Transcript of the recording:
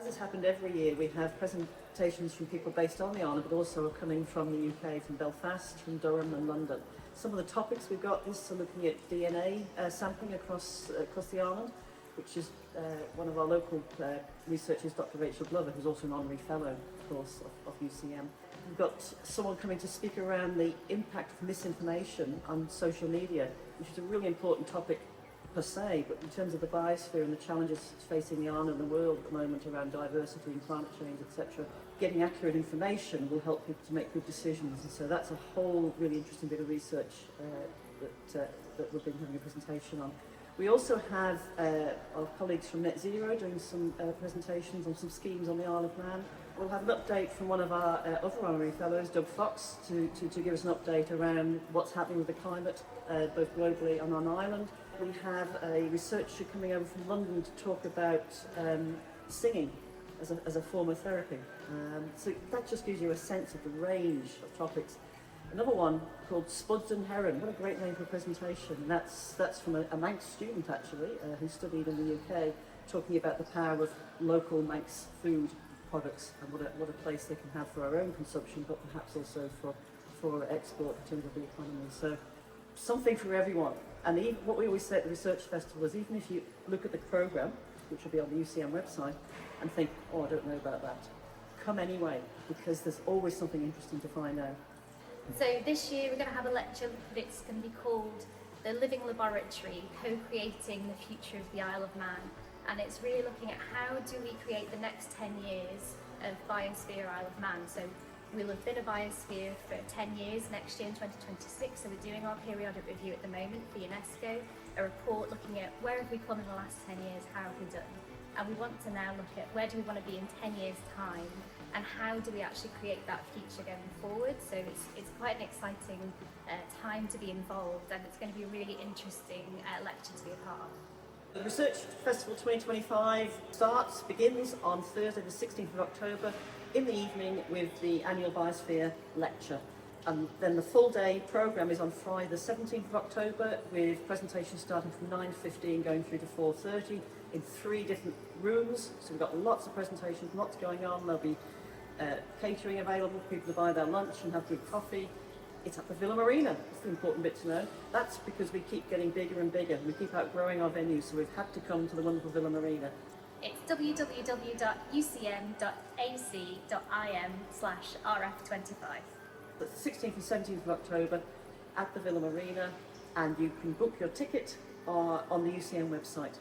As has happened every year, we have presentations from people based on the island, but also are coming from the UK, from Belfast, from Durham and London. Some of the topics we've got is looking at DNA sampling across the island, which is one of our local researchers, Dr. Rachel Glover, who's also an honorary fellow, of course, of UCM. We've got someone coming to speak around the impact of misinformation on social media, which is a really important topic per se, but in terms of the biosphere and the challenges facing the island and the world at the moment around diversity and climate change, etc., getting accurate information will help people to make good decisions. And so that's a whole really interesting bit of research that we've been having a presentation on. We also have our colleagues from Net Zero doing some presentations on some schemes on the Isle of Man. We'll have an update from one of our other honorary fellows, Doug Fox, to give us an update around what's happening with the climate, both globally and on Ireland. We have a researcher coming over from London to talk about singing as a form of therapy. So that just gives you a sense of the range of topics. Another one called Spuds and Heron. What a great name for a presentation. And that's from a Manx student, actually, who studied in the UK, talking about the power of local Manx food products and what a place they can have for our own consumption, but perhaps also for export in terms of the economy. So something for everyone. And even, what we always say at the Research Festival is, even if you look at the programme, which will be on the UCM website, and think, oh, I don't know about that, come anyway, because there's always something interesting to find out. So this year we're going to have a lecture that's going to be called The Living Laboratory, Co-Creating the Future of the Isle of Man. And it's really looking at how do we create the next 10 years of Biosphere Isle of Man. So we'll have been a biosphere for 10 years next year in 2026, so we're doing our periodic review at the moment for UNESCO, a report looking at where have we come in the last 10 years, how have we done, and we want to now look at where do we want to be in 10 years time and how do we actually create that future going forward. So it's quite an exciting time to be involved, and it's going to be a really interesting lecture to be a part of. The Research Festival 2025 begins on Thursday the 16th of October in the evening with the annual Biosphere lecture. And then the full day programme is on Friday the 17th of October with presentations starting from 9:15 going through to 4:30 in 3 different rooms. So we've got lots of presentations, lots going on. There'll be catering available for people to buy their lunch and have good coffee. It's at the Villa Marina. It's the important bit to know. That's because we keep getting bigger and bigger. We keep outgrowing our venues, so we've had to come to the wonderful Villa Marina. It's www.ucm.ac.im/rf25. The 16th and 17th of October at the Villa Marina, and you can book your ticket on the UCM website.